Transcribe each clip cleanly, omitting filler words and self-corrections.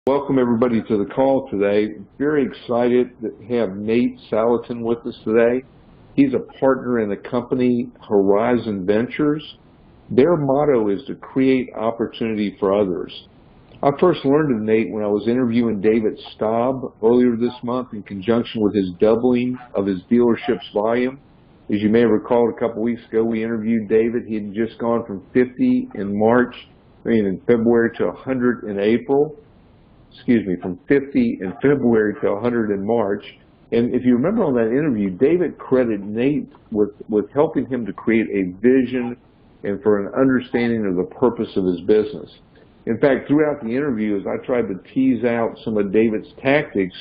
Welcome everybody to the call today. Very excited to have Nate Salatin with us today. He's a partner in the company Horizon Ventures. Their motto is to create opportunity for others. I first learned of Nate when I was interviewing David Staub earlier this month in conjunction with his doubling of his dealership's volume. As you may have recalled, a couple weeks ago we interviewed David. He had just gone from 50 in February to 100 in April. From 50 in February to 100 in March. And if you remember on that interview, David credited Nate with helping him to create a vision and for an understanding of the purpose of his business. In fact, throughout the interview, as I tried to tease out some of David's tactics,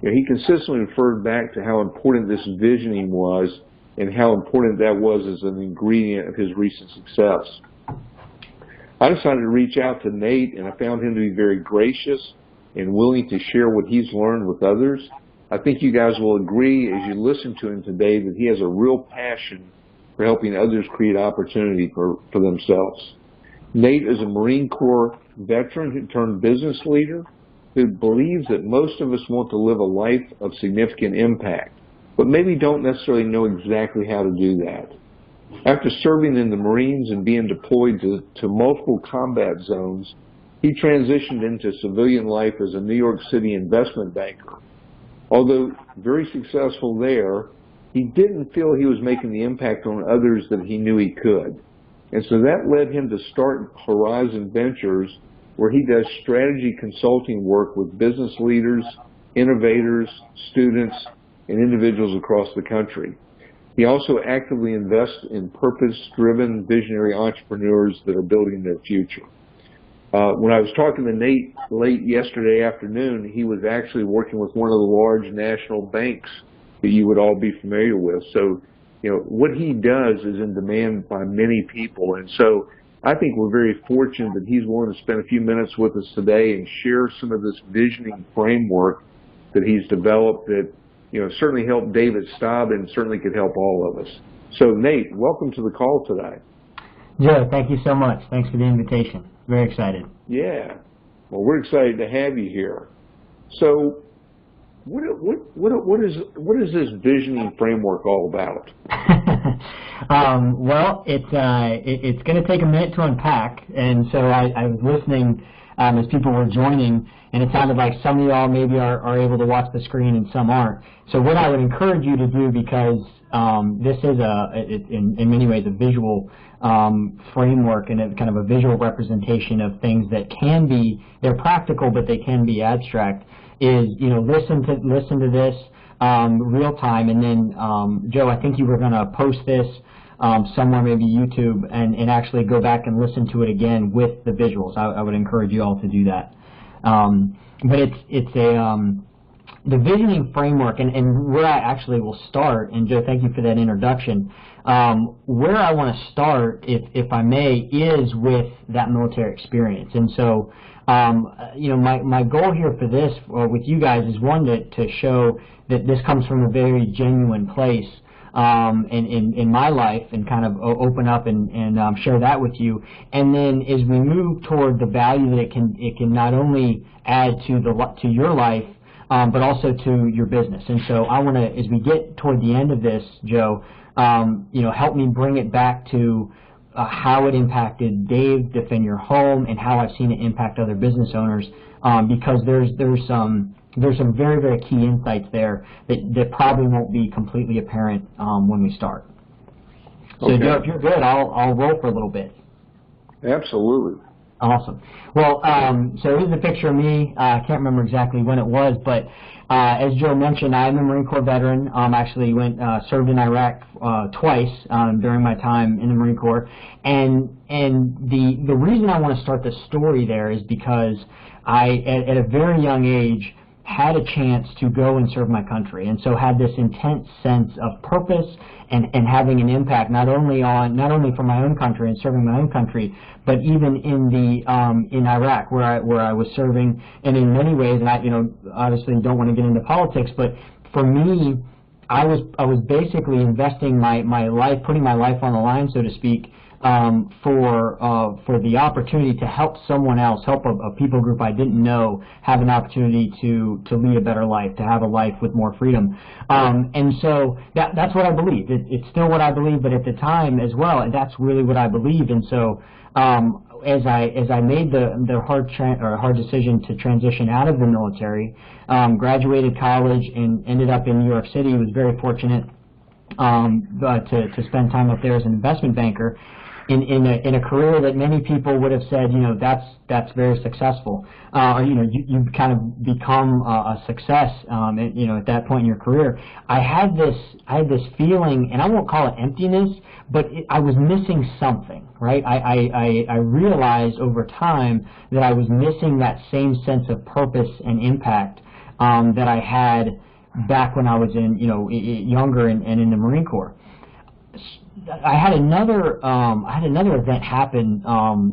he consistently referred back to how important this visioning was and how important that was as an ingredient of his recent success. I decided to reach out to Nate, and I found him to be very gracious and willing to share what he's learned with others. I think you guys will agree as you listen to him today that he has a real passion for helping others create opportunity for themselves. Nate is a Marine Corps veteran who turned business leader who believes that most of us want to live a life of significant impact, but maybe don't necessarily know exactly how to do that. After serving in the Marines and being deployed to multiple combat zones, he transitioned into civilian life as a New York City investment banker. Although very successful there, he didn't feel he was making the impact on others that he knew he could. And so that led him to start Horizon Ventures, where he does strategy consulting work with business leaders, innovators, students, and individuals across the country. He also actively invests in purpose-driven visionary entrepreneurs that are building their future. When I was talking to Nate late yesterday afternoon, he was actually working with one of the large national banks that you would all be familiar with. So, what he does is in demand by many people. And so I think we're very fortunate that he's willing to spend a few minutes with us today and share some of this visioning framework that he's developed that certainly helped David Staub and certainly could help all of us. So Nate, welcome to the call today. Joe, thank you so much. Thanks for the invitation. Very excited. Yeah. Well, we're excited to have you here. So what is this visioning framework all about? Well, it's going to take a minute to unpack, and so I was listening as people were joining, and it sounded like some of y'all maybe are able to watch the screen and some aren't. So what I would encourage you to do, because this is in many ways a visual framework and a kind of a visual representation of things that can be, they're practical but they can be abstract, is listen to this real time, and then Joe, I think you were going to post this somewhere, maybe YouTube, and actually go back and listen to it again with the visuals. I would encourage you all to do that. But it's the visioning framework, and where I actually will start, and Joe, thank you for that introduction. Where I want to start, if I may, is with that military experience. And so, my goal here for this, with you guys, is one, to show that this comes from a very genuine place in my life, and kind of open up and share that with you. And then as we move toward the value that it can not only add to your life, but also to your business. And so I want to, as we get toward the end of this, Joe, help me bring it back to how it impacted Dave Defend Your Home and how I've seen it impact other business owners, because there's some very, very key insights there that probably won't be completely apparent when we start. So, okay. Joe, if you're good, I'll roll for a little bit. Absolutely. Awesome. Well, so here's a picture of me. I can't remember exactly when it was, but as Joe mentioned, I'm a Marine Corps veteran. Actually served in Iraq twice during my time in the Marine Corps, and the reason I want to start this story there is because I, at a very young age, had a chance to go and serve my country, and so had this intense sense of purpose and having an impact not only for my own country and serving my own country, but even in Iraq where I was serving. And in many ways, and I obviously don't want to get into politics, but for me, I was basically investing my life, putting my life on the line, so to speak, for the opportunity to help someone else, help a people group I didn't know have an opportunity to lead a better life, to have a life with more freedom. And so that's what I believe. It's still what I believe, but at the time as well, that's really what I believed. And so as I made the hard decision to transition out of the military, graduated college and ended up in New York City, was very fortunate to spend time up there as an investment banker in a career that many people would have said, that's very successful. You kind of become a success, at that point in your career. I had this feeling, and I won't call it emptiness, but I was missing something, right? I realized over time that I was missing that same sense of purpose and impact that I had back when I was younger and in the Marine Corps. I had another event happen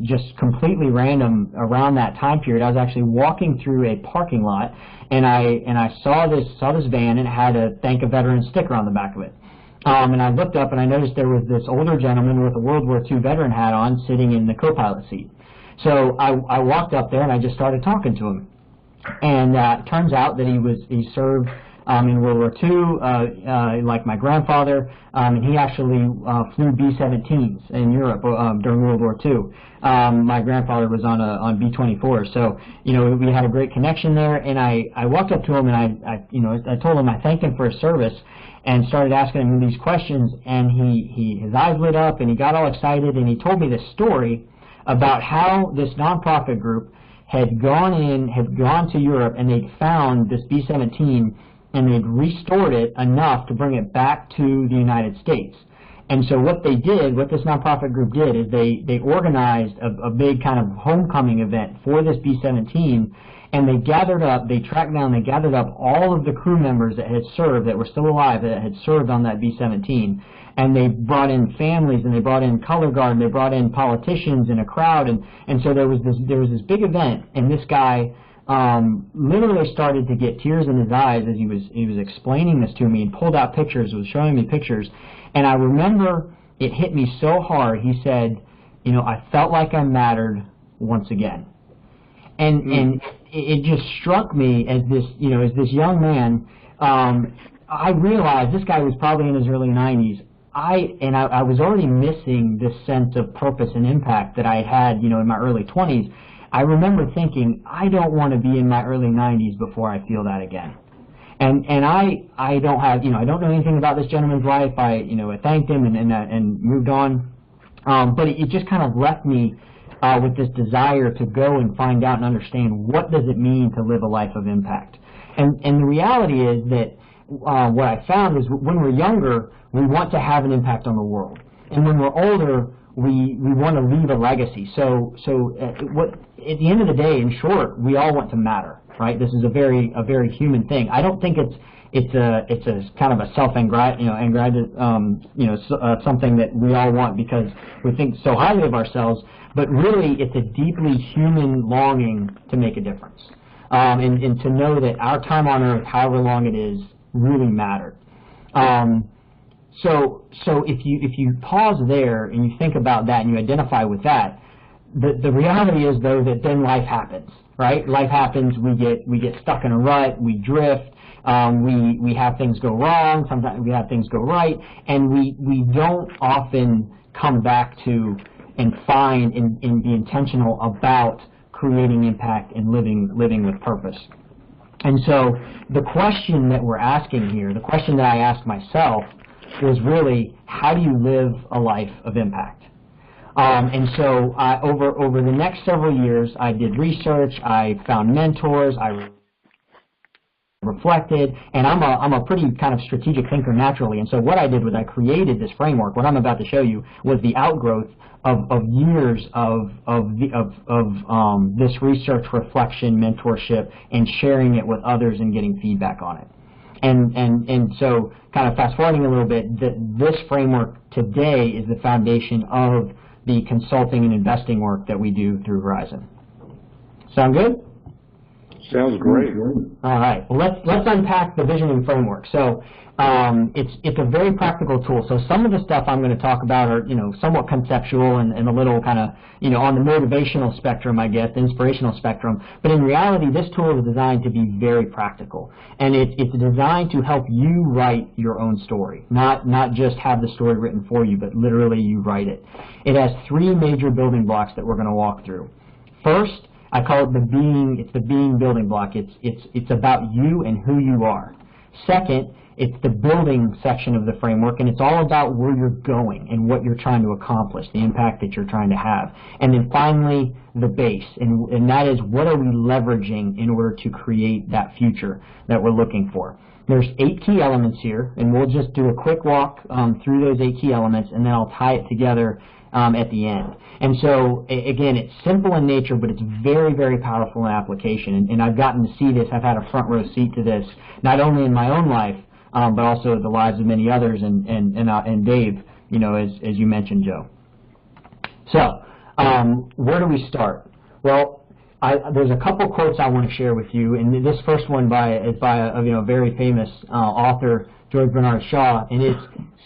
just completely random around that time period. I was actually walking through a parking lot, and I saw this van, and it had a Thank a Veteran sticker on the back of it. And I looked up and I noticed there was this older gentleman with a World War II veteran hat on, sitting in the co-pilot seat. So I walked up there and I just started talking to him. And it turns out that he served in World War II, like my grandfather, and he actually flew B-17s in Europe during World War II. My grandfather was on B-24, so we had a great connection there. And I walked up to him and I told him I thanked him for his service, and started asking him these questions. And his eyes lit up and he got all excited, and he told me this story about how this nonprofit group had gone to Europe, and they'd found this B-17, and they'd restored it enough to bring it back to the United States. And so what this nonprofit group did, is they organized a big kind of homecoming event for this B-17, and they gathered up all of the crew members that had served, that were still alive, that had served on that B-17. And they brought in families, and they brought in color guard, and they brought in politicians and a crowd, and so there was this big event, and this guy literally started to get tears in his eyes as he was explaining this to me, and pulled out pictures, was showing me pictures. And I remember it hit me so hard. He said, I felt like I mattered once again. And it just struck me as this young man. I realized this guy was probably in his early 90s. I was already missing this sense of purpose and impact that I had, in my early 20s. I remember thinking, I don't want to be in my early 90s before I feel that again. And I don't have, I don't know anything about this gentleman's life. I thanked him and moved on. But it just kind of left me with this desire to go and find out and understand, what does it mean to live a life of impact. And the reality is that what I found is, when we're younger, we want to have an impact on the world. And when we're older, we want to leave a legacy. So at the end of the day, in short, we all want to matter, right? This is a very human thing. I don't think it's a kind of a something that we all want because we think so highly of ourselves, but really it's a deeply human longing to make a difference, and to know that our time on earth, however long it is, really mattered. So if you pause there and you think about that and you identify with that, the reality is, though, that then life happens, right? Life happens. We get stuck in a rut. We drift. We have things go wrong. Sometimes we have things go right, and we don't often come back to and find and be intentional about creating impact and living with purpose. And so the question that we're asking here, the question that I asked myself, was really, how do you live a life of impact? And so over the next several years, I did research, I found mentors, I reflected, and I'm a pretty kind of strategic thinker naturally. And so what I did was I created this framework. What I'm about to show you was the outgrowth of years of this research, reflection, mentorship, and sharing it with others and getting feedback on it. And so, kind of fast forwarding a little bit, this framework today is the foundation of the consulting and investing work that we do through Horizon. Sound good? Sounds great. All right. Well, let's unpack the visioning framework. So it's a very practical tool. So some of the stuff I'm going to talk about are somewhat conceptual and a little kind of on the motivational spectrum, I guess, the inspirational spectrum. But in reality, this tool is designed to be very practical, and it's designed to help you write your own story, not just have the story written for you, but literally you write it. It has 3 major building blocks that we're going to walk through. First, I call it the being building block. It's about you and who you are. Second, it's the building section of the framework, and it's all about where you're going and what you're trying to accomplish, the impact that you're trying to have. And then finally, the base, and that is what are we leveraging in order to create that future that we're looking for. There's 8 key elements here, and we'll just do a quick walk through those 8 key elements, and then I'll tie it together at the end. And so, again, it's simple in nature, but it's very, very powerful in application. And I've gotten to see this. I've had a front row seat to this, not only in my own life, but also the lives of many others, and Dave, as you mentioned, Joe. So, where do we start? Well, there's a couple quotes I want to share with you, and this first one is by a very famous author, George Bernard Shaw, and it's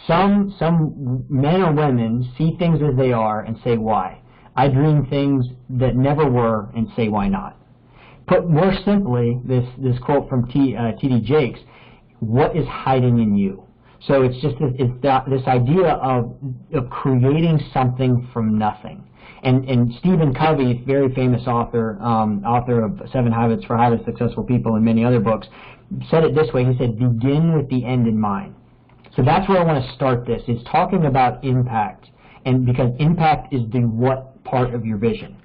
some men or women see things as they are and say why. I dream things that never were and say why not. Put more simply, this quote from T.D. Jakes, what is hiding in you? So it's just this idea of creating something from nothing. And Stephen Covey, very famous author of 7 Habits for Highly Successful People and many other books, said it this way. He said, begin with the end in mind. So that's where I want to start this, is talking about impact, and because impact is the what part of your vision.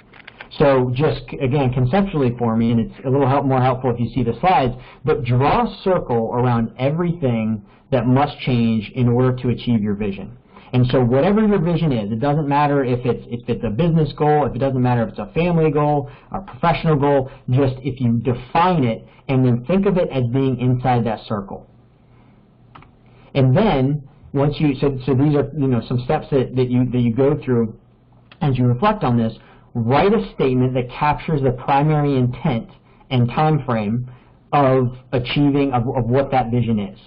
So just, again, conceptually for me, and it's a little more helpful if you see the slides, but draw a circle around everything that must change in order to achieve your vision. And so whatever your vision is, it doesn't matter if it's a business goal, if it doesn't matter if it's a family goal, a professional goal, just if you define it and then think of it as being inside that circle. And then once you, so these are some steps that you go through as you reflect on this. Write a statement that captures the primary intent and time frame of achieving of what that vision is.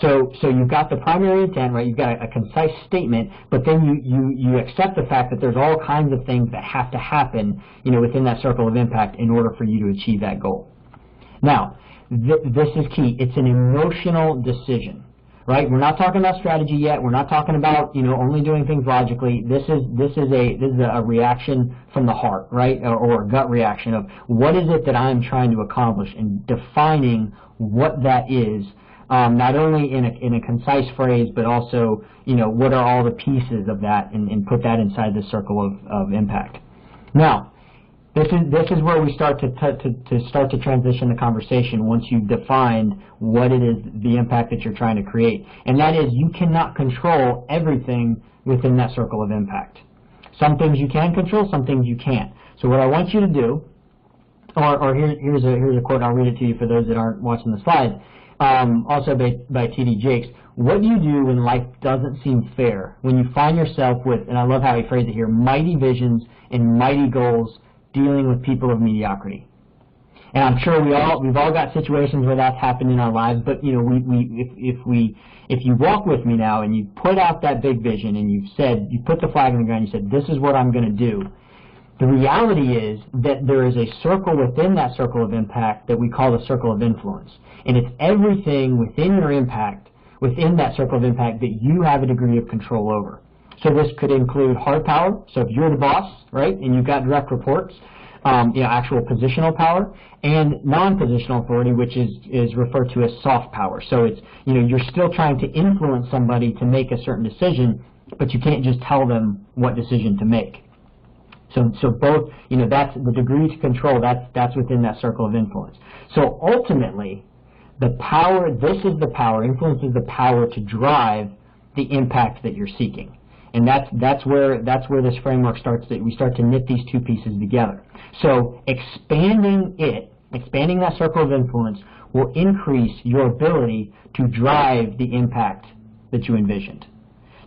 So you've got the primary intent, right? You've got a concise statement, but then you accept the fact that there's all kinds of things that have to happen, within that circle of impact in order for you to achieve that goal. Now, this is key. It's an emotional decision, right? We're not talking about strategy yet. We're not talking about only doing things logically. This is a reaction from the heart, right? Or a gut reaction of what is it that I'm trying to accomplish, and defining what that is. Not only in a concise phrase, but also, what are all the pieces of that, and put that inside the circle of impact. Now, this is where we start to transition the conversation once you've defined what it is, the impact that you're trying to create. And that is, you cannot control everything within that circle of impact. Some things you can control, some things you can't. So what I want you to do, here's a quote, I'll read it to you for those that aren't watching the slide. Also by T.D. Jakes, what do you do when life doesn't seem fair, when you find yourself with, and I love how he phrased it here, mighty visions and mighty goals dealing with people of mediocrity? And I'm sure we've all got situations where that's happened in our lives, but if you walk with me now and you put out that big vision and you put the flag in the ground, you said, this is what I'm going to do. The reality is that there is a circle within that circle of impact that we call the circle of influence. And it's everything within your impact, within that circle of impact, that you have a degree of control over. So this could include hard power. So if you're the boss, right, and you've got direct reports, actual positional power, and non-positional authority, which is referred to as soft power. So it's, you're still trying to influence somebody to make a certain decision, but you can't just tell them what decision to make. So both, that's the degree to control, that's within that circle of influence. So ultimately, the power, this is the power, influence is the power to drive the impact that you're seeking. And that's where this framework starts, that we start to knit these two pieces together. So expanding that circle of influence will increase your ability to drive the impact that you envisioned.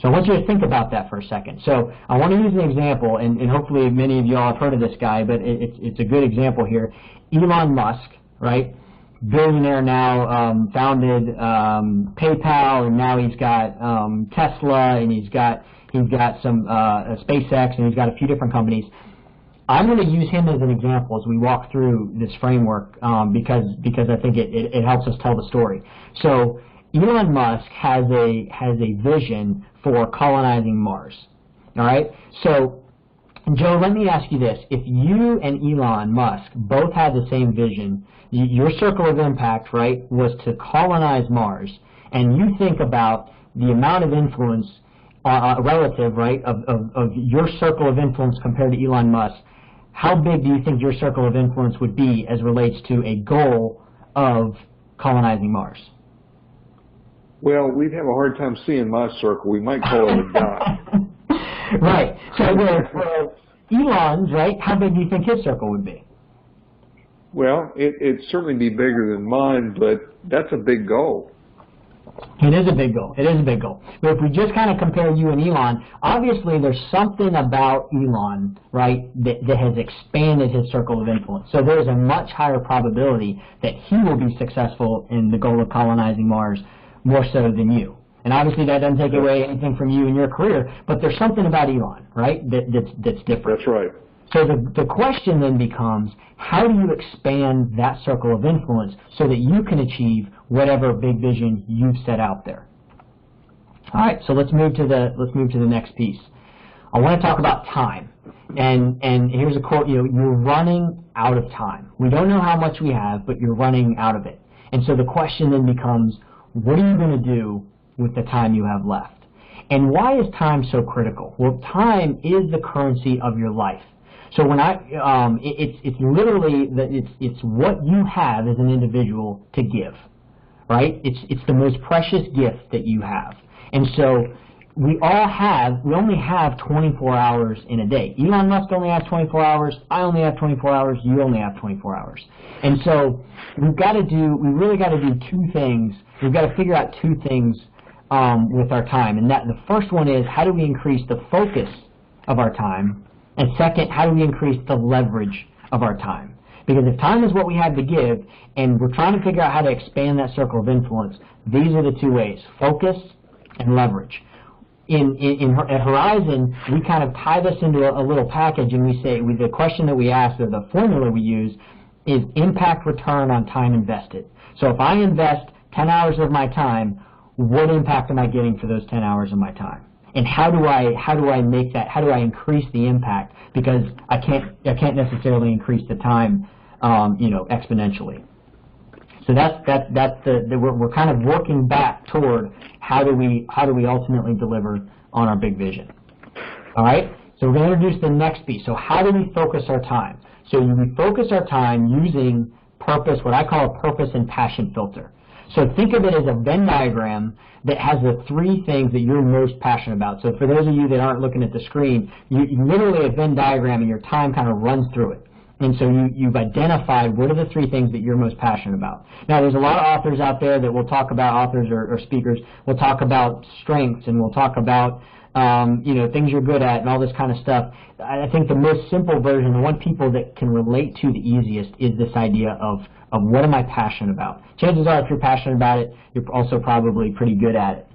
So I want you to think about that for a second. So I want to use an example, and hopefully many of you all have heard of this guy, but it's a good example here. Elon Musk, right? Billionaire now, founded PayPal, and now he's got Tesla, and he's got some SpaceX, and he's got a few different companies. I'm going to use him as an example as we walk through this framework because I think it helps us tell the story. So Elon Musk has a vision for colonizing Mars. All right. So Joe, let me ask you this: if you and Elon Musk both had the same vision, your circle of impact, right, was to colonize Mars, and you think about the amount of influence relative, right, of your circle of influence compared to Elon Musk, how big do you think your circle of influence would be as relates to a goal of colonizing Mars? Well, we'd have a hard time seeing my circle. We might call it a dot. Right. So for Elon's, right, how big do you think his circle would be? Well, it'd certainly be bigger than mine, but that's a big goal. It is a big goal. It is a big goal. But if we just kind of compare you and Elon, obviously there's something about Elon, right, that has expanded his circle of influence. So there's a much higher probability that he will be successful in the goal of colonizing Mars more so than you. And obviously that doesn't take away anything from you and your career, but there's something about Elon, right, that's different. That's right. So the question then becomes, how do you expand that circle of influence so that you can achieve whatever big vision you've set out there? All right, so let's move to the next piece. I want to talk about time. And here's a quote, you're running out of time. We don't know how much we have, but you're running out of it. And so the question then becomes, what are you going to do with the time you have left? And why is time so critical? Well, time is the currency of your life. So when it's literally it's what you have as an individual to give, right? It's the most precious gift that you have. And so we only have 24 hours in a day. Elon Musk only has 24 hours. I only have 24 hours. You only have 24 hours. And so we really got to do two things. We've got to figure out two things with our time. And the first one is, how do we increase the focus of our time? And second, how do we increase the leverage of our time? Because if time is what we have to give, and we're trying to figure out how to expand that circle of influence, these are the two ways: focus and leverage. At Horizon, we kind of tie this into a little package, and we say, the question that we ask, or the formula we use, is impact return on time invested. So if I invest 10 hours of my time, what impact am I getting for those 10 hours of my time? And how do I make that? How do I increase the impact? Because I can't necessarily increase the time, exponentially. So we're kind of working back toward how do we ultimately deliver on our big vision. All right. So we're going to introduce the next piece. So how do we focus our time? So we focus our time using purpose, what I call a purpose and passion filter. So think of it as a Venn diagram that has the three things that you're most passionate about. So for those of you that aren't looking at the screen, you literally a Venn diagram, and your time kind of runs through it. And so you've identified what are the three things that you're most passionate about. Now, there's a lot of authors out there that will talk about, authors or speakers will talk about strengths, and we'll talk about things you're good at and all this kind of stuff. I think the most simple version, the one people that can relate to the easiest, is this idea of what am I passionate about. Chances are, if you're passionate about it, you're also probably pretty good at it.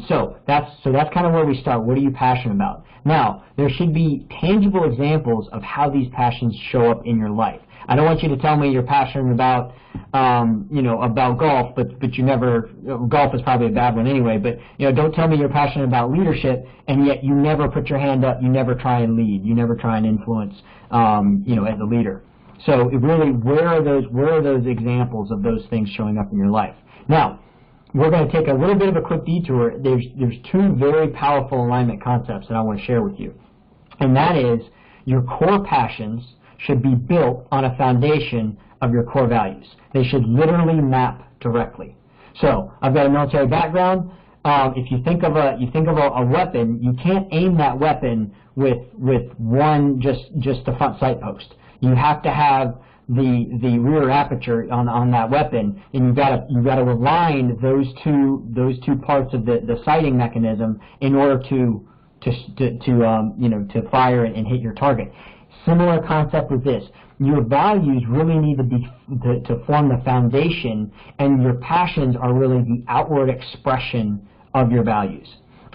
So that's kind of where we start. What are you passionate about? Now, there should be tangible examples of how these passions show up in your life. I don't want you to tell me you're passionate about, about golf, but you never. Golf is probably a bad one anyway. But don't tell me you're passionate about leadership, and yet you never put your hand up. You never try and lead. You never try and influence, as a leader. So it really, where are those examples of those things showing up in your life? Now, we're going to take a little bit of a quick detour. There's two very powerful alignment concepts that I want to share with you. And that is, your core passions should be built on a foundation of your core values. They should literally map directly. So I've got a military background. If you think of a weapon, you can't aim that weapon with one just the front sight post. You have to have the rear aperture on that weapon, and you've got to align those two parts of the sighting mechanism in order to fire and hit your target. Similar concept with this. Your values really need to be to form the foundation, and your passions are really the outward expression of your values.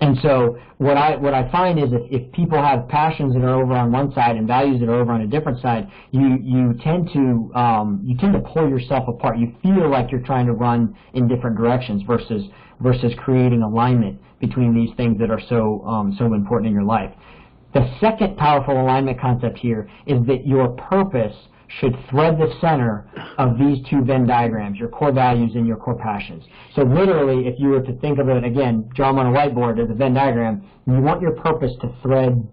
And so what I find is if people have passions that are over on one side and values that are over on a different side, you tend to pull yourself apart. You feel like you're trying to run in different directions versus creating alignment between these things that are so important in your life. The second powerful alignment concept here is that your purpose should thread the center of these two Venn diagrams, your core values and your core passions. So literally, if you were to think of it, again, draw them on a whiteboard as a Venn diagram, you want your purpose to thread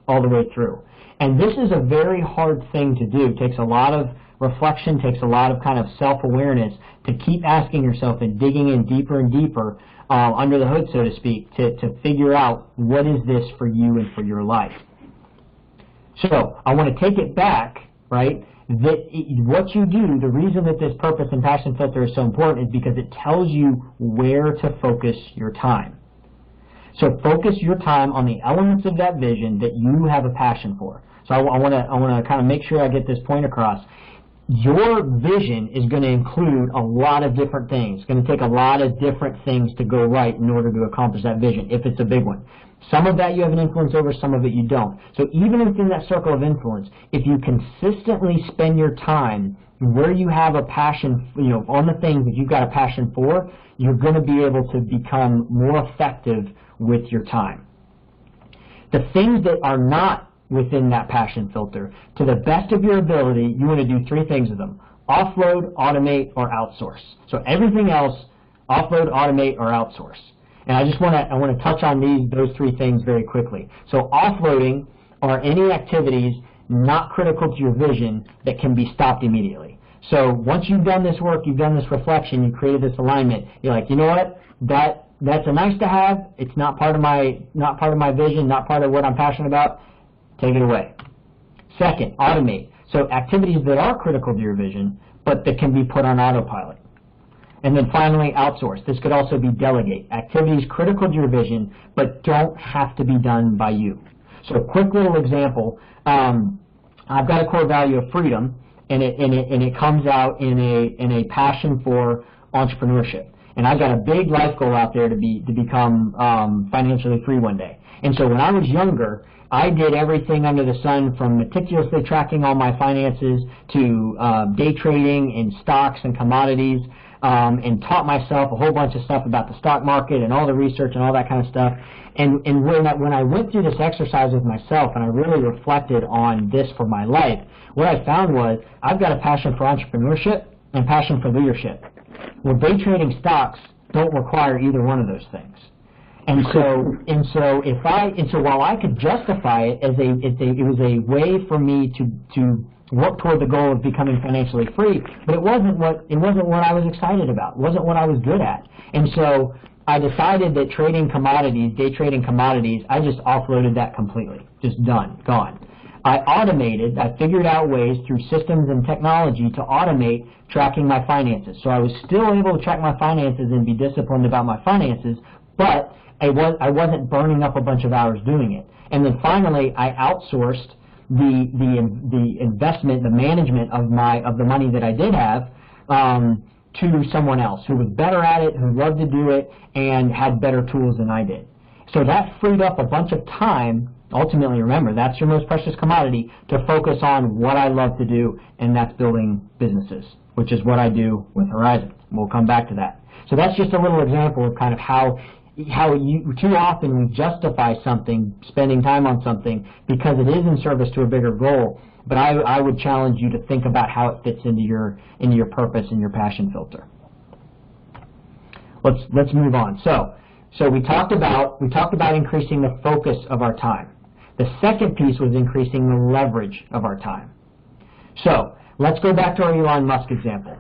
all the way through. And this is a very hard thing to do. It takes a lot of reflection, takes a lot of kind of self-awareness to keep asking yourself and digging in deeper and deeper under the hood, so to speak, to figure out what is this for you and for your life. So I want to take it back, right? What you do, the reason that this purpose and passion filter is so important is because it tells you where to focus your time. So focus your time on the elements of that vision that you have a passion for. So I want to kind of make sure I get this point across. Your vision is going to include a lot of different things. It's going to take a lot of different things to go right in order to accomplish that vision, if it's a big one. Some of that you have an influence over, some of it you don't. So even within that circle of influence, if you consistently spend your time where you have a passion, on the things that you've got a passion for, you're going to be able to become more effective with your time. The things that are not within that passion filter, to the best of your ability, you want to do three things with them: offload, automate, or outsource. So everything else, offload, automate, or outsource. And I want to touch on those three things very quickly. So offloading are any activities not critical to your vision that can be stopped immediately. So once you've done this work, you've done this reflection, you've created this alignment, you're like, you know what, that's a nice to have, it's not part of my vision, not part of what I'm passionate about. Take it away. Second, automate. So activities that are critical to your vision, but that can be put on autopilot. And then finally, outsource. This could also be delegate. Activities critical to your vision, but don't have to be done by you. So a quick little example. I've got a core value of freedom, and it comes out in a passion for entrepreneurship. And I've got a big life goal out there to become financially free one day. And so when I was younger, I did everything under the sun, from meticulously tracking all my finances to day trading in stocks and commodities, and taught myself a whole bunch of stuff about the stock market and all the research and all that kind of stuff. And when I went through this exercise with myself and I really reflected on this for my life, what I found was I've got a passion for entrepreneurship and passion for leadership. Well, day trading stocks don't require either one of those things. And so while I could justify it as it was a way for me to work toward the goal of becoming financially free, but it wasn't what I was excited about. It wasn't what I was good at. And so I decided that trading commodities, day trading commodities, I just offloaded that completely. Just done, gone. I figured out ways through systems and technology to automate tracking my finances. So I was still able to track my finances and be disciplined about my finances, but I wasn't burning up a bunch of hours doing it. And then finally, I outsourced the investment, the management of the money that I did have to someone else who was better at it, who loved to do it, and had better tools than I did. So that freed up a bunch of time. Ultimately, remember, that's your most precious commodity, to focus on what I love to do, and that's building businesses, which is what I do with Horizon. We'll come back to that. So that's just a little example of kind of how too often we justify something, spending time on something, because it is in service to a bigger goal. But I would challenge you to think about how it fits into your purpose and your passion filter. Let's move on. So we talked about increasing the focus of our time. The second piece was increasing the leverage of our time. So let's go back to our Elon Musk example.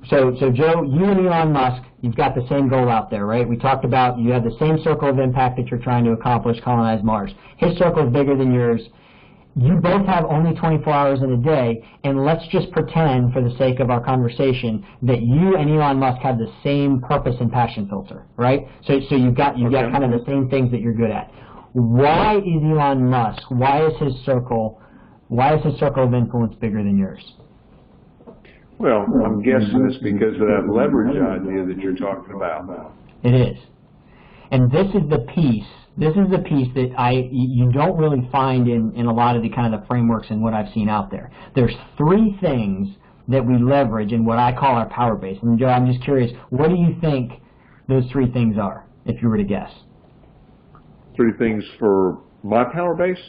So Joe, you and Elon Musk, you've got the same goal out there, right? We talked about you have the same circle of impact that you're trying to accomplish, colonize Mars. His circle is bigger than yours. You both have only 24 hours in a day, and let's just pretend, for the sake of our conversation, that you and Elon Musk have the same purpose and passion filter, right? So you've got kind of the same things that you're good at. Why is Elon Musk, why is his circle Why is his circle of influence bigger than yours? Well, I'm guessing it's because of that leverage idea that you're talking about. It is. And this is the piece that you don't really find in a lot of the kind of the frameworks and what I've seen out there. There's three things that we leverage in what I call our power base. And Joe, I'm just curious, what do you think those three things are, if you were to guess? Three things for my power base?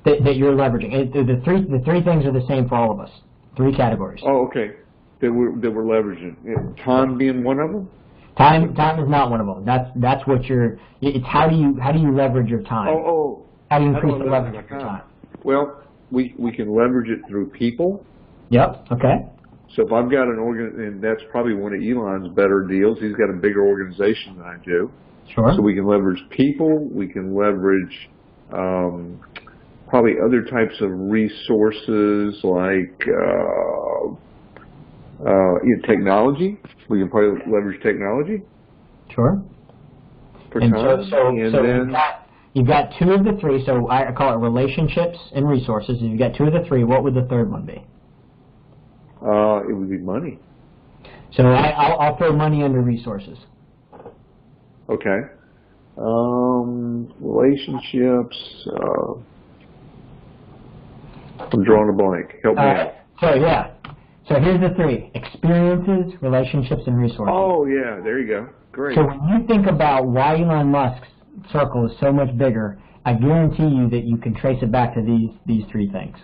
That you're leveraging. The three things are the same for all of us. Three categories. Oh, okay. That we're leveraging. Time being one of them? Time is not one of them. That's what you're. It's how do you leverage your time? How do you increase the leverage of your time? Well, we can leverage it through people. Yep. Okay. So if I've got and that's probably one of Elon's better deals. He's got a bigger organization than I do. Sure. So we can leverage people. We can leverage probably other types of resources like technology. We can probably leverage technology. Sure. You've got two of the three, so I call it relationships and resources. If you've got two of the three, what would the third one be? It would be money. So I'll throw money under resources. Okay. Relationships. I'm drawing a blank. Help me out. So here's the three: experiences, relationships, and resources. Oh yeah, there you go. Great. So when you think about why Elon Musk's circle is so much bigger, I guarantee you that you can trace it back to these three things.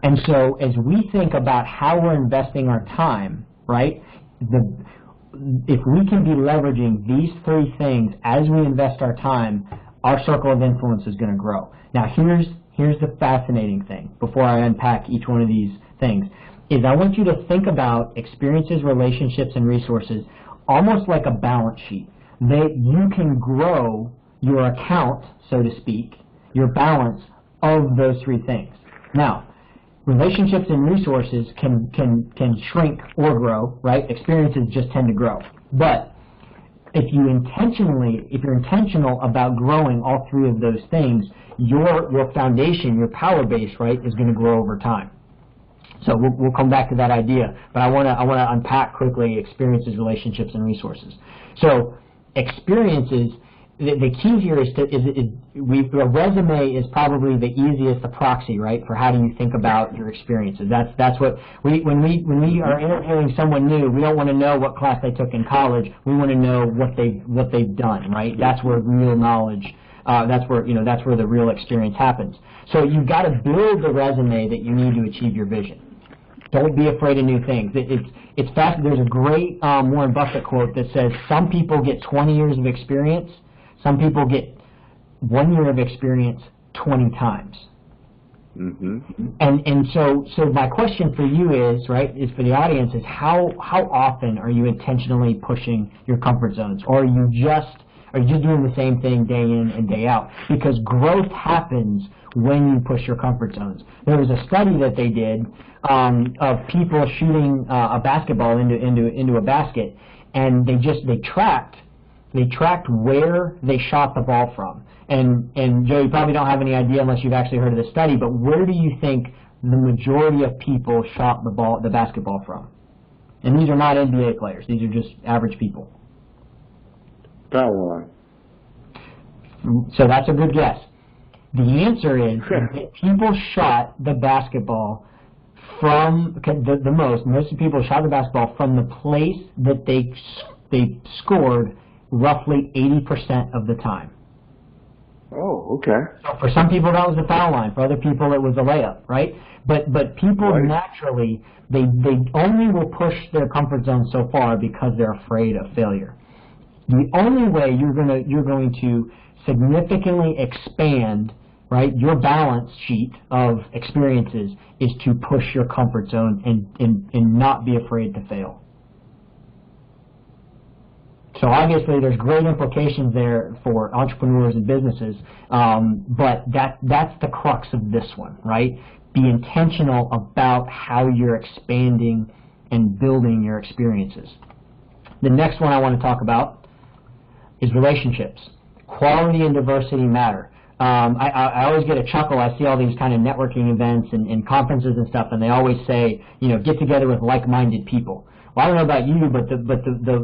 And so as we think about how we're investing our time, right, if we can be leveraging these three things as we invest our time, our circle of influence is going to grow. Now here's the fascinating thing, before I unpack each one of these things, is I want you to think about experiences, relationships, and resources almost like a balance sheet. That you can grow your account, so to speak, your balance of those three things. Now, relationships and resources can shrink or grow, right? Experiences just tend to grow. But if you're intentional about growing all three of those things, your foundation, your power base, right, is going to grow over time. So we'll come back to that idea, but I want to unpack quickly experiences, relationships, and resources. So experiences, the key here is a resume is probably the easiest proxy, right, for how do you think about your experiences. That's what when we are interviewing someone new, we don't want to know what class they took in college. We want to know what they've done, right? That's where real knowledge. That's where the real experience happens. So you've got to build the resume that you need to achieve your vision. Don't be afraid of new things. It's fast. There's a great Warren Buffett quote that says, "Some people get 20 years of experience. Some people get 1 year of experience 20 times." Mm-hmm. And so my question for you is for the audience is how often are you intentionally pushing your comfort zones, or are you just doing the same thing day in and day out? Because growth happens when you push your comfort zones. There was a study that they did of people shooting a basketball into a basket, and they tracked where they shot the ball from. And Joe, you probably don't have any idea unless you've actually heard of the study, but where do you think the majority of people shot the basketball from? And these are not NBA players; these are just average people. Foul line. So that's a good guess. The answer is that people shot the basketball from most people shot the basketball from the place that they scored roughly 80% of the time. Oh, okay. So for some people that was the foul line. For other people it was a layup, right? But people naturally they only will push their comfort zone so far because they're afraid of failure. The only way you're going to significantly expand, right, your balance sheet of experiences is to push your comfort zone and not be afraid to fail. So obviously there's great implications there for entrepreneurs and businesses, but that's the crux of this one, right? Be intentional about how you're expanding and building your experiences. The next one I want to talk about is relationships. Quality and diversity matter. I always get a chuckle. I see all these kind of networking events and conferences and stuff, and they always say, get together with like-minded people. Well, I don't know about you, but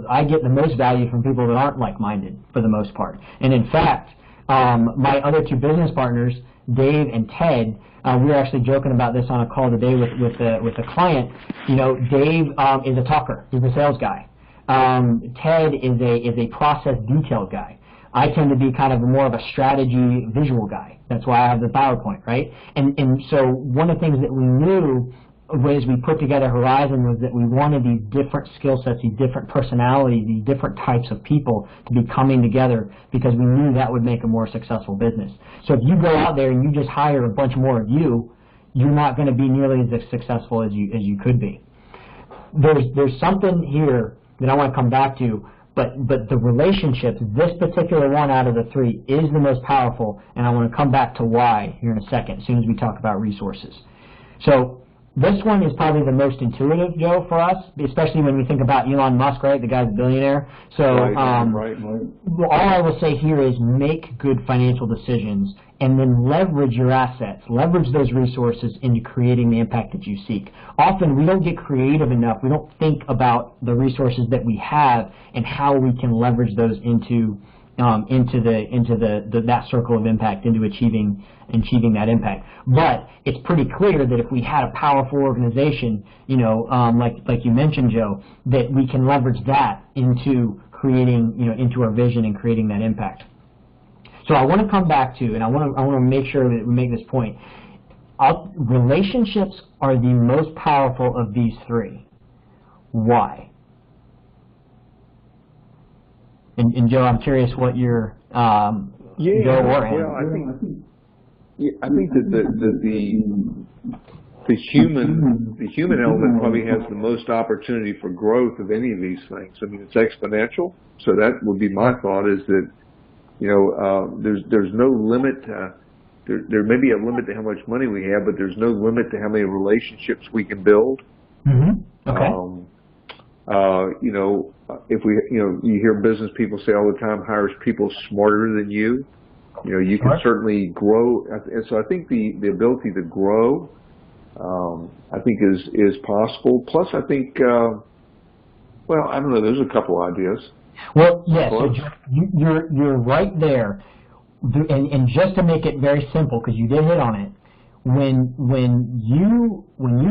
I get the most value from people that aren't like-minded for the most part. And in fact, my other two business partners, Dave and Ted, we were actually joking about this on a call today with a client. Dave is a talker. He's a sales guy. Ted is a process detailed guy. I tend to be kind of more of a strategy visual guy. That's why I have the PowerPoint, right? And so one of the things that we knew as we put together Horizon was that we wanted these different skill sets, these different personalities, these different types of people to be coming together because we knew that would make a more successful business. So if you go out there and you just hire a bunch more of you, you're not going to be nearly as successful as you could be. There's something here that I want to come back to, but the relationships, this particular one out of the three is the most powerful, and I want to come back to why here in a second, as soon as we talk about resources. So this one is probably the most intuitive, Joe, for us, especially when we think about Elon Musk, right? The guy's a billionaire. So right. All I will say here is make good financial decisions and then leverage your assets, leverage those resources into creating the impact that you seek. Often we don't get creative enough. We don't think about the resources that we have and how we can leverage those into that circle of impact, into achieving that impact. But it's pretty clear that if we had a powerful organization, like you mentioned, Joe, that we can leverage that into creating, into our vision and creating that impact. So I want to come back to, and I want to make sure that we make this point. Relationships are the most powerful of these three. Why? And Joe, I'm curious what your I think that the human element probably has the most opportunity for growth of any of these things. I mean, it's exponential. So that would be my thought, is that there's no limit. There may be a limit to how much money we have, but there's no limit to how many relationships we can build. Mm-hmm. Okay. If you hear business people say all the time, hires people smarter than you. You can certainly grow. And so I think the ability to grow, I think is possible. Plus, I think, I don't know. There's a couple ideas. Well, yes, so you're right there. And just to make it very simple, because you did hit on it, when you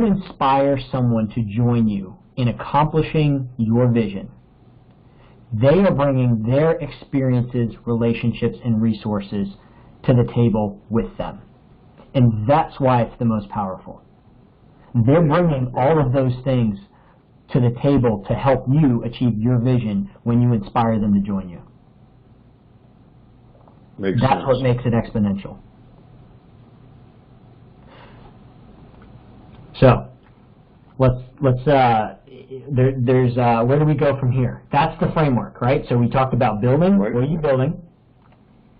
inspire someone to join you in accomplishing your vision, they are bringing their experiences, relationships, and resources to the table with them. And that's why it's the most powerful. They're bringing all of those things to the table to help you achieve your vision when you inspire them to join you. That's what makes it exponential. So, where do we go from here? That's the framework, right? So we talked about building. Right. What are you building?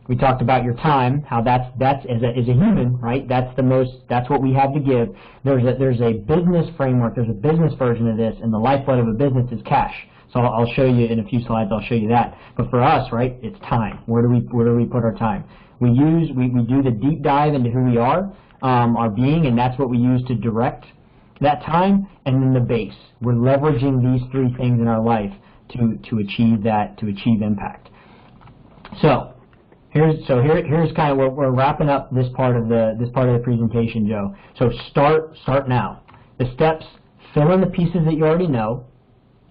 We talked about your time, how that's as a human, right? That's what we have to give. There's a business framework. There's a business version of this, and the lifeblood of a business is cash. So I'll show you in a few slides. I'll show you that. But for us, right, it's time. Where do we put our time? We do the deep dive into who we are, our being, and that's what we use to direct that time. And then the base. We're leveraging these three things in our life to achieve impact. So here's kind of what we're wrapping up this part of the presentation, Joe. So start now. The steps: fill in the pieces that you already know.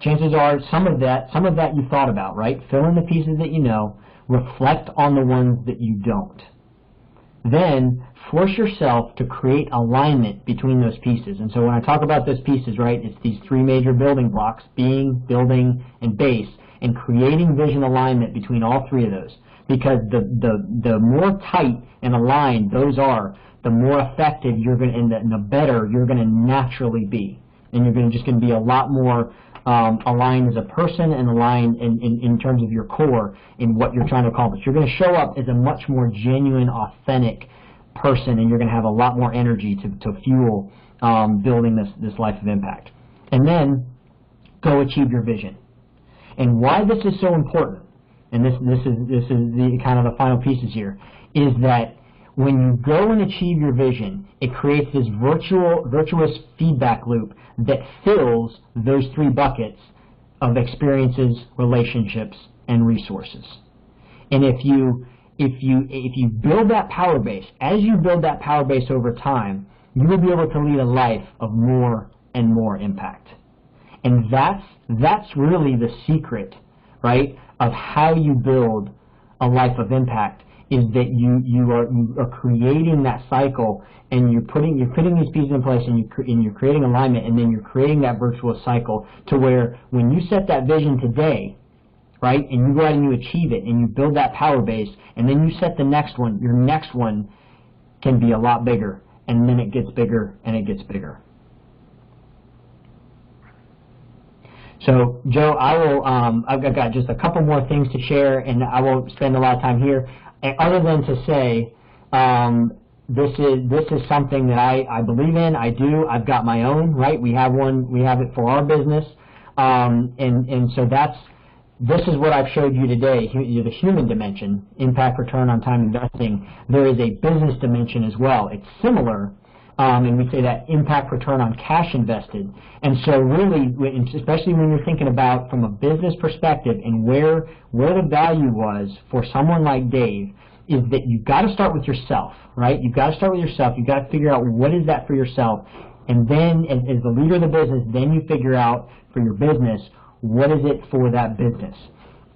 Chances are some of that you thought about, right? Fill in the pieces that you know. Reflect on the ones that you don't. Then force yourself to create alignment between those pieces. And so when I talk about those pieces, right, it's these three major building blocks: being, building, and base, and creating vision alignment between all three of those. Because the more tight and aligned those are, the more effective you're going to, and the better you're going to naturally be. And you're just going to be a lot more aligned as a person and aligned in terms of your core in what you're trying to accomplish. You're going to show up as a much more genuine, authentic person, and you're going to have a lot more energy to fuel building this life of impact. And then go achieve your vision. And why this is so important, and this is the kind of the final pieces here, is that when you go and achieve your vision, it creates this virtuous feedback loop that fills those three buckets of experiences, relationships, and resources. And if you build that power base, as you build that power base over time, you will be able to lead a life of more and more impact. And that's really the secret, right, of how you build a life of impact, is that you are creating that cycle, and you're putting these pieces in place, and you're creating alignment, and then you're creating that virtuous cycle to where when you set that vision today, right, and you go out and you achieve it, and you build that power base, and then you set the next one, your next one can be a lot bigger, and then it gets bigger and it gets bigger. So, Joe, I will. I've got just a couple more things to share, and I won't spend a lot of time here, other than to say this is something that I believe in. I do. I've got my own. Right. We have one. We have it for our business, and so this is what I've showed you today. The human dimension, impact, return on time investing. There is a business dimension as well. It's similar. And we say that impact return on cash invested. And so really, especially when you're thinking about from a business perspective and where the value was for someone like Dave, is that you've got to start with yourself, right? You've got to start with yourself. You've got to figure out what is that for yourself. And then as the leader of the business, then you figure out for your business, what is it for that business?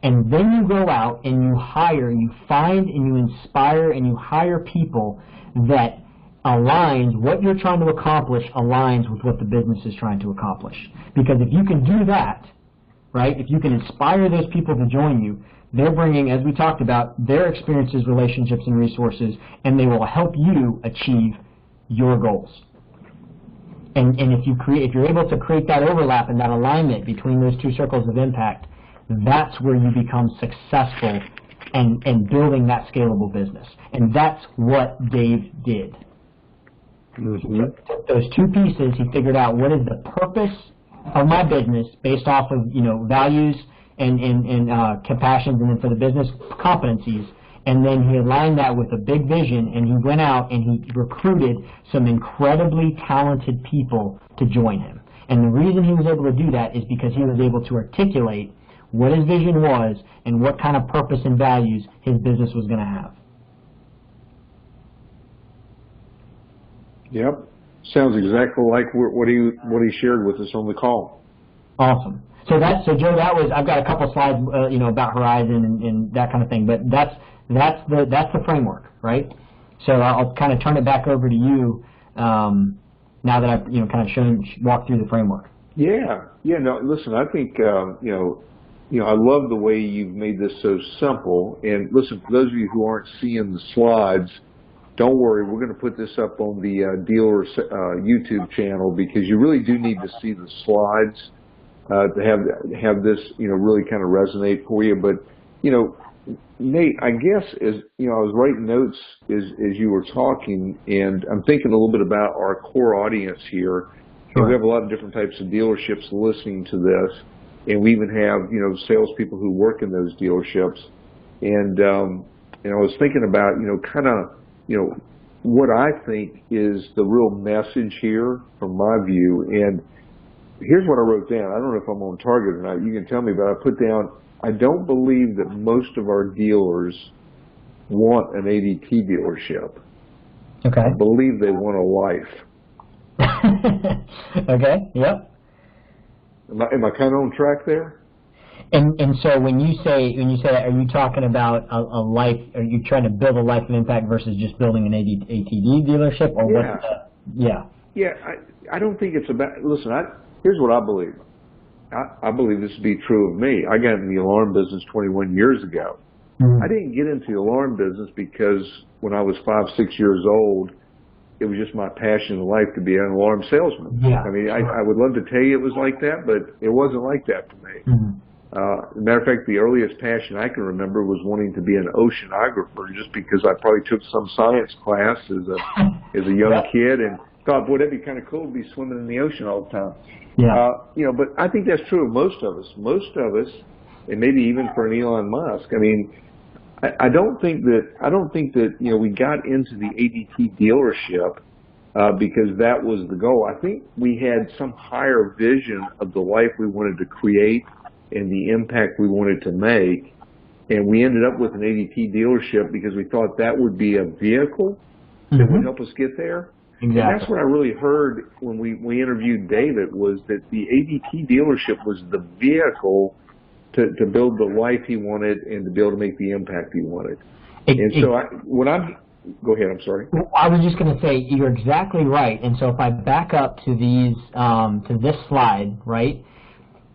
And then you go out and you hire, you find and you inspire and you hire people that aligns, what you're trying to accomplish aligns with what the business is trying to accomplish. Because if you can do that, right, if you can inspire those people to join you, they're bringing, as we talked about, their experiences, relationships, and resources, and they will help you achieve your goals. And if you're able to create that overlap and that alignment between those two circles of impact, that's where you become successful and building that scalable business. And that's what Dave did. Mm-hmm. Those two pieces, he figured out what is the purpose of my business based off of values and compassions, and then for the business competencies, and then he aligned that with a big vision, and he went out and he recruited some incredibly talented people to join him. And the reason he was able to do that is because he was able to articulate what his vision was and what kind of purpose and values his business was going to have. Yep. Sounds exactly like what he shared with us on the call. Awesome. So Joe, I've got a couple slides, about Horizon and that kind of thing, but that's the framework, right? So I'll kind of turn it back over to you now that I've kind of walked through the framework. Yeah. No, listen, I think I love the way you've made this so simple. And listen, for those of you who aren't seeing the slides, don't worry, we're going to put this up on the dealer YouTube channel, because you really do need to see the slides to have this really kind of resonate for you. But Nate, I guess as I was writing notes as you were talking, and I'm thinking a little bit about our core audience here. Sure. We have a lot of different types of dealerships listening to this, and we even have salespeople who work in those dealerships. And I was thinking about what I think is the real message here from my view. And here's what I wrote down. I don't know if I'm on target or not. You can tell me, but I put down, I don't believe that most of our dealers want an ADT dealership. Okay. I believe they want a life. Okay, yep. Am I kind of on track there? And so when you say that, are you talking about a life? Are you trying to build a life of impact versus just building an ATD dealership? Or yeah. Yeah, I don't think it's about. Listen, here's what I believe. I believe this to be true of me. I got in the alarm business 21 years ago. Mm-hmm. I didn't get into the alarm business because when I was 5, 6 years old, it was just my passion in life to be an alarm salesman. Yeah. I mean, I would love to tell you it was like that, but it wasn't like that for me. Mm-hmm. As a matter of fact, the earliest passion I can remember was wanting to be an oceanographer, just because I probably took some science class as a young kid and thought, boy, that'd be kind of cool to be swimming in the ocean all the time. Yeah. But I think that's true of most of us. Most of us, and maybe even for an Elon Musk, I mean, I don't think that we got into the ADT dealership because that was the goal. I think we had some higher vision of the life we wanted to create and the impact we wanted to make, and we ended up with an ADT dealership because we thought that would be a vehicle that would help us get there. Exactly. And that's what I really heard when we interviewed David, was that the ADT dealership was the vehicle to build the life he wanted and to be able to make the impact he wanted. Go ahead, I'm sorry. I was just going to say, you're exactly right. And so if I back up to these, to this slide, right,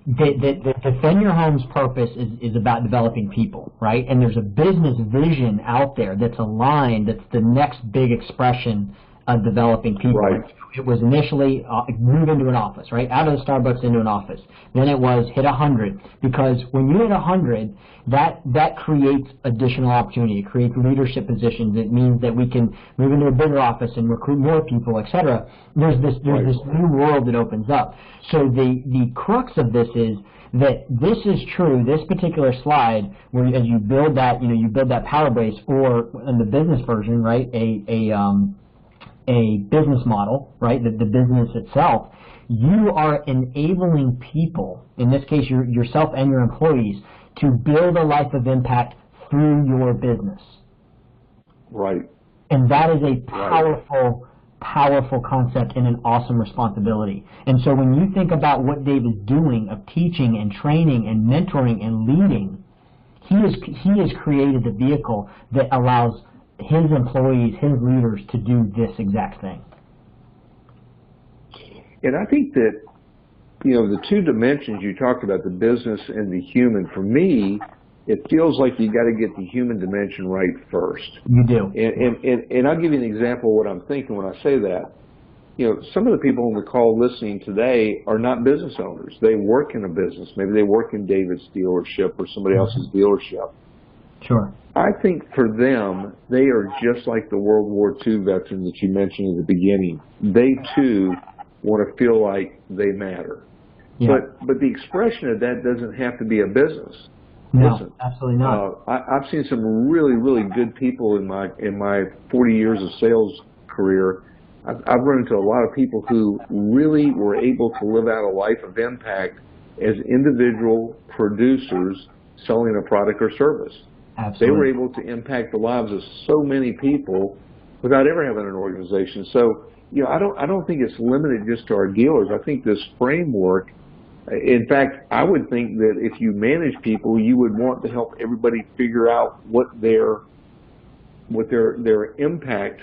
the Defend Your Home's purpose is about developing people, right? And there's a business vision out there that's aligned, that's the next big expression of developing people. Right. It was initially move into an office, right? Out of the Starbucks into an office. Then it was hit 100, because when you hit 100, that creates additional opportunity. It creates leadership positions. It means that we can move into a bigger office and recruit more people, etc. There's this new world that opens up. So the crux of this is that this is true. This particular slide, where as you build that, you build that power base, or in the business version, right, a business model, right, the business itself, you are enabling people, in this case yourself and your employees, to build a life of impact through your business. Right. And that is a powerful concept and an awesome responsibility. And so when you think about what Dave is doing of teaching and training and mentoring and leading, he has created the vehicle that allows his employees, his leaders, to do this exact thing. And I think that, the two dimensions you talked about, the business and the human, for me, it feels like you got to get the human dimension right first. You do. And I'll give you an example of what I'm thinking when I say that. Some of the people on the call listening today are not business owners. They work in a business. Maybe they work in David's dealership or somebody else's dealership. Sure. I think for them, they are just like the World War II veteran that you mentioned at the beginning. They, too, want to feel like they matter. Yeah. But the expression of that doesn't have to be a business. No, listen, absolutely not. I've seen some really, really good people in my 40 years of sales career. I've run into a lot of people who really were able to live out a life of impact as individual producers selling a product or service. Absolutely. They were able to impact the lives of so many people without ever having an organization. So, I don't think it's limited just to our dealers. I think this framework, in fact, I would think that if you manage people, you would want to help everybody figure out what their impact,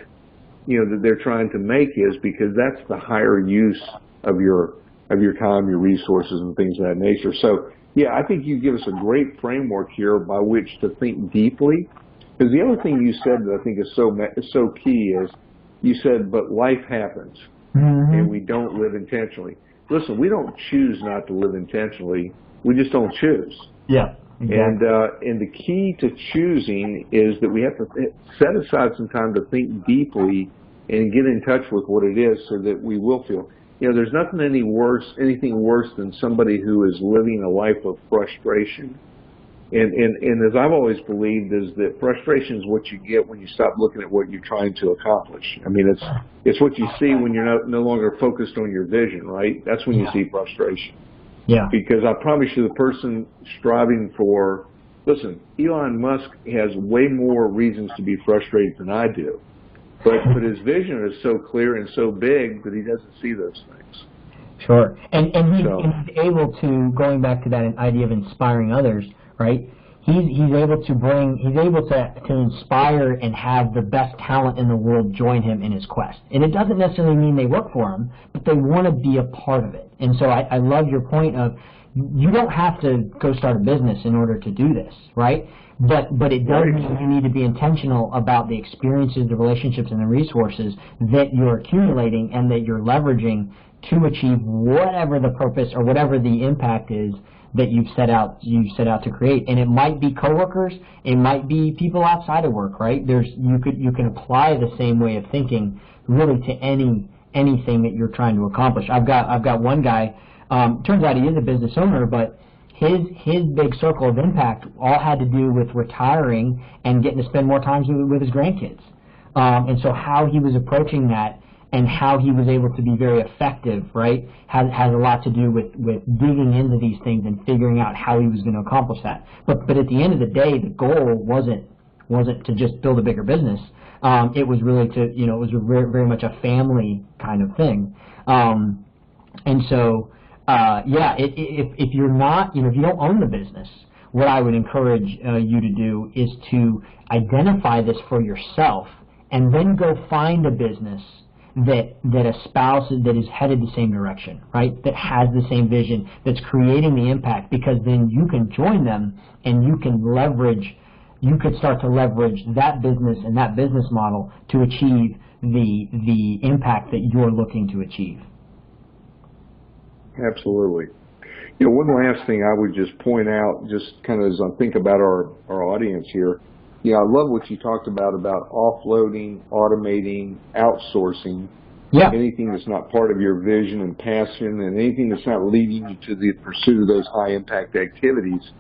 that they're trying to make is, because that's the higher use of your time, your resources, and things of that nature. So, yeah, I think you give us a great framework here by which to think deeply. Because the other thing you said that I think is so key is, you said, but life happens, and we don't live intentionally. Listen, we don't choose not to live intentionally. We just don't choose. Yeah. Exactly. And the key to choosing is that we have to set aside some time to think deeply and get in touch with what it is, so that we will feel. There's anything worse than somebody who is living a life of frustration. And as I've always believed, is that frustration is what you get when you stop looking at what you're trying to accomplish. I mean, it's what you see when you're no longer focused on your vision, right? That's when you see frustration. Yeah. Because I promise you, the person striving for, listen, Elon Musk has way more reasons to be frustrated than I do. But his vision is so clear and so big that he doesn't see those things. Sure. And he's able to, going back to that idea of inspiring others, right? He's able to inspire and have the best talent in the world join him in his quest. And it doesn't necessarily mean they work for him, but they want to be a part of it. And so I love your point of, you don't have to go start a business in order to do this, right? But it does mean you need to be intentional about the experiences, the relationships, and the resources that you're accumulating and that you're leveraging to achieve whatever the purpose or whatever the impact is that you've set out to create. And it might be coworkers, it might be people outside of work, right? You can apply the same way of thinking really to anything that you're trying to accomplish. I've got one guy, turns out he is a business owner, but his big circle of impact all had to do with retiring and getting to spend more time with his grandkids. And so how he was approaching that and how he was able to be very effective, right, has a lot to do with digging into these things and figuring out how he was going to accomplish that. But at the end of the day, the goal wasn't to just build a bigger business. It was really to, it was very, very much a family kind of thing. And so, if you're not, if you don't own the business, what I would encourage you to do is to identify this for yourself and then go find a business that espouses, that is headed the same direction, right? That has the same vision, that's creating the impact, because then you can join them and you could start to leverage that business and that business model to achieve the impact that you're looking to achieve. Absolutely. One last thing I would just point out, just kind of as I think about our audience here, I love what you talked about offloading, automating, outsourcing, anything that's not part of your vision and passion, and anything that's not leading you to the pursuit of those high-impact activities.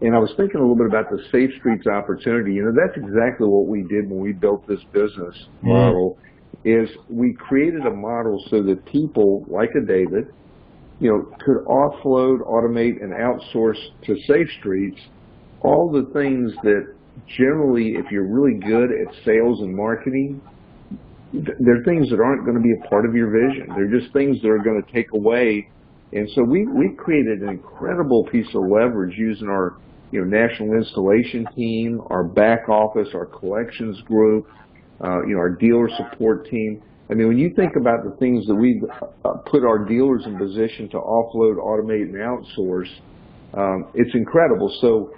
And I was thinking a little bit about the SafeStreets opportunity. That's exactly what we did when we built this business model, is we created a model so that people like a David, could offload, automate, and outsource to SafeStreets all the things that generally, if you're really good at sales and marketing, they're things that aren't going to be a part of your vision. They're just things that are going to take away. And so we created an incredible piece of leverage using our national installation team, our back office, our collections group, our dealer support team. I mean, when you think about the things that we've put our dealers in position to offload, automate, and outsource, it's incredible. So,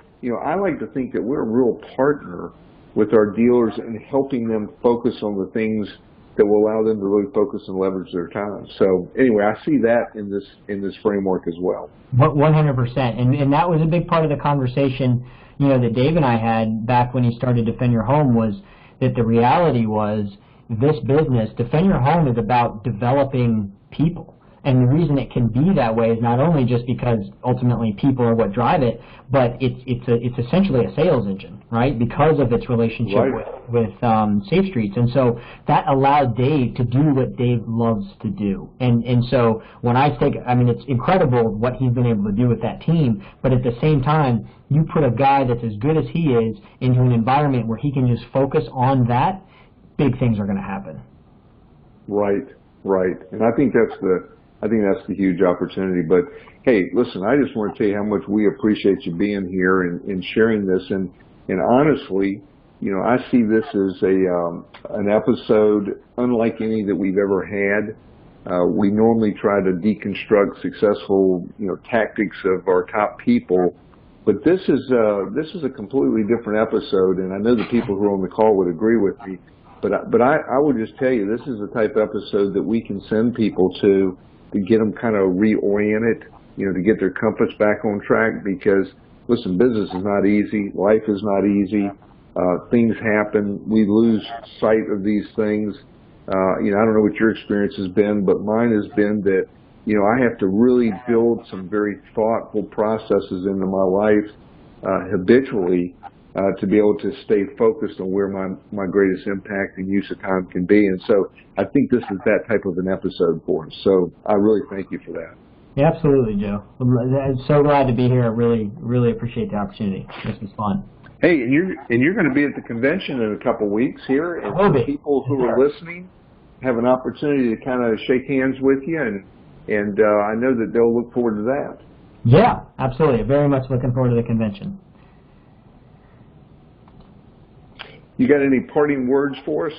I like to think that we're a real partner with our dealers in helping them focus on the things that will allow them to really focus and leverage their time. So, anyway, I see that in this framework as well. 100%, and that was a big part of the conversation, that Dave and I had back when he started Defend Your Home, was that the reality was this business, Defend Your Home, is about developing people. And the reason it can be that way is not only just because ultimately people are what drive it, but it's essentially a sales engine, right? Because of its relationship with SafeStreets. And so that allowed Dave to do what Dave loves to do. And so when it's incredible what he's been able to do with that team, but at the same time, you put a guy that's as good as he is into an environment where he can just focus on that, big things are going to happen. Right. And I think that's the huge opportunity. But hey, listen, I just want to tell you how much we appreciate you being here and sharing this. And honestly, I see this as an episode unlike any that we've ever had. We normally try to deconstruct successful, tactics of our top people, but this is a completely different episode. And I know the people who are on the call would agree with me. But I would just tell you, this is the type of episode that we can send people to get them kind of reoriented, to get their compass back on track. Because, listen, business is not easy. Life is not easy. Things happen. We lose sight of these things. I don't know what your experience has been, but mine has been that, I have to really build some very thoughtful processes into my life habitually to be able to stay focused on where my greatest impact and use of time can be. And so I think this is that type of an episode for us. So I really thank you for that. Yeah, absolutely, Joe. I'm so glad to be here. I really, really appreciate the opportunity. This was fun. Hey, and you're going to be at the convention in a couple of weeks here, and people who are listening have an opportunity to kind of shake hands with you, and I know that they'll look forward to that. Yeah, absolutely. Very much looking forward to the convention. You got any parting words for us?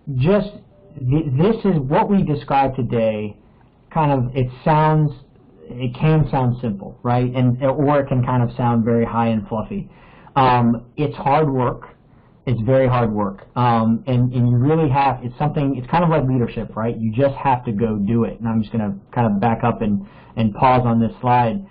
This is what we described today. Kind of, it can sound simple, right? Or it can kind of sound very high and fluffy. It's hard work. It's very hard work. And you really have, it's kind of like leadership, right? You just have to go do it. And I'm just going to kind of back up and pause on this slide.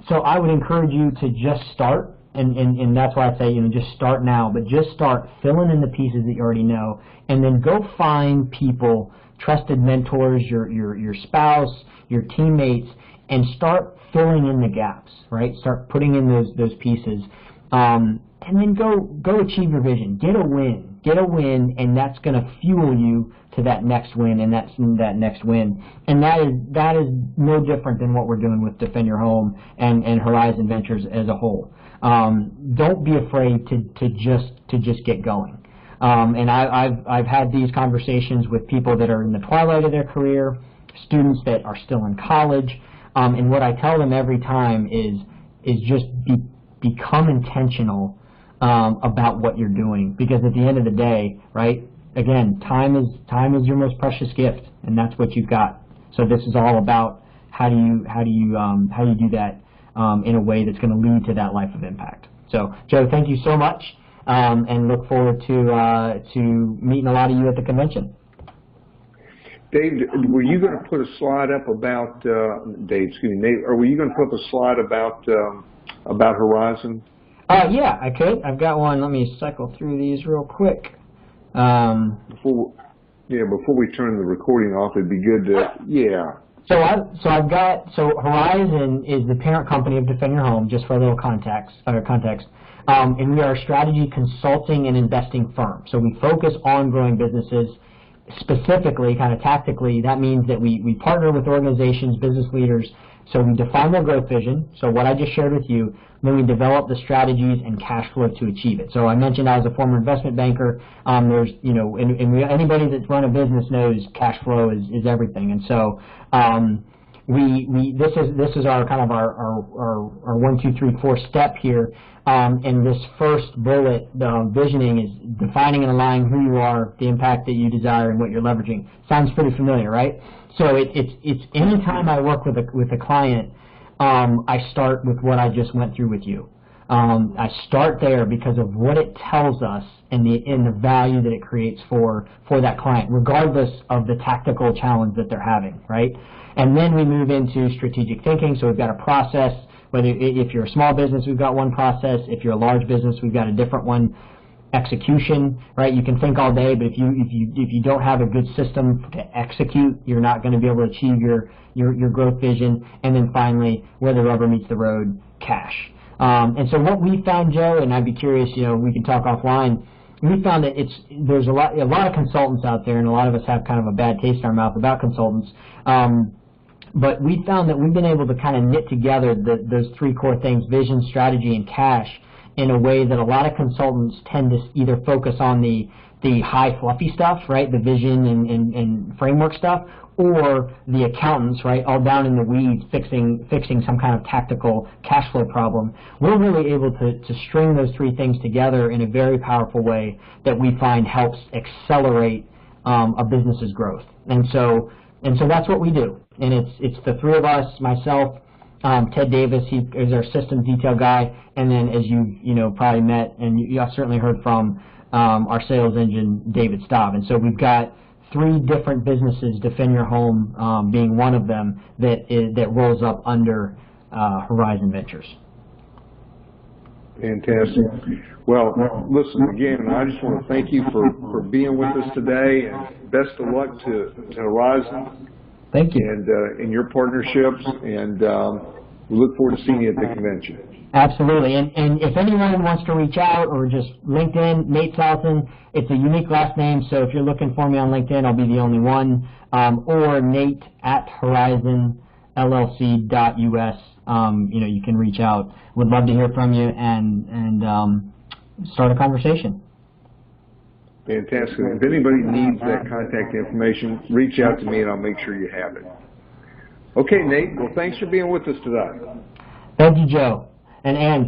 So I would encourage you to just start. and that's why I say, just start now, but just start filling in the pieces that you already know, and then go find people, trusted mentors, your spouse, your teammates, and start filling in the gaps, right? Start putting in those pieces, and then go achieve your vision. Get a win, and that's going to fuel you to that next win, and that next win. And that is no different than what we're doing with Defend Your Home and Horizon Ventures as a whole. Don't be afraid to just get going. And I've had these conversations with people that are in the twilight of their career, students that are still in college, and what I tell them every time is just become intentional about what you're doing, because at the end of the day, right? Again, time is your most precious gift, and that's what you've got. So this is all about how do you do that in a way that's going to lead to that life of impact. So, Joe, thank you so much, and look forward to meeting a lot of you at the convention. Dave, were you going to put a slide up about Nate? Or were you going to put up a slide about Horizon? Yeah, I could. I've got one. Let me cycle through these real quick. Before we turn the recording off, it'd be good to, So Horizon is the parent company of Defend Your Home, just for a little context. And we are a strategy consulting and investing firm. So we focus on growing businesses. Specifically, kind of tactically, that means that we partner with organizations, business leaders. So we define their growth vision, so what I just shared with you, then we develop the strategies and cash flow to achieve it. So I mentioned I was a former investment banker. There's, anybody that's run a business knows cash flow is everything. And so this is our kind of our 1, 2, 3, 4 step here. And this first bullet, the visioning, is defining and aligning who you are, the impact that you desire, and what you're leveraging. Sounds pretty familiar, right? So it's any time I work with a client, I start with what I just went through with you. I start there because of what it tells us and the value that it creates for that client, regardless of the tactical challenge that they're having, right? And then we move into strategic thinking. So we've got a process. Whether if you're a small business, we've got one process. If you're a large business, we've got a different one. Execution, right? You can think all day, but if you don't have a good system to execute, you're not going to be able to achieve your growth vision. And then finally, where the rubber meets the road, cash. And so what we found, Joe, and I'd be curious, we can talk offline. We found that there's a lot of consultants out there, and a lot of us have kind of a bad taste in our mouth about consultants. But we found that we've been able to kind of knit together those 3 core things: vision, strategy, and cash, in a way that a lot of consultants tend to either focus on the high fluffy stuff, right, the vision and framework stuff, or the accountants, right, all down in the weeds fixing some kind of tactical cash flow problem. We're really able to string those 3 things together in a very powerful way that we find helps accelerate a business's growth. And so that's what we do. And it's the 3 of us, myself, Ted Davis, he is our systems detail guy, and then as you probably met and you certainly heard from our sales engine, David Staub. And so we've got 3 different businesses, Defend Your Home being one of them, that rolls up under Horizon Ventures. Fantastic. Well, listen, again, I just want to thank you for being with us today, and best of luck to Horizon. Thank you. And in your partnerships, and we look forward to seeing you at the convention. Absolutely. And if anyone wants to reach out, or just LinkedIn, Nate Salatin, it's a unique last name, so if you're looking for me on LinkedIn, I'll be the only one, or Nate at horizonllc.us. You can reach out. Would love to hear from you and start a conversation. Fantastic. If anybody needs that contact information, reach out to me and I'll make sure you have it. Okay, Nate. Well, thanks for being with us today. Thank you, Joe. And Ann,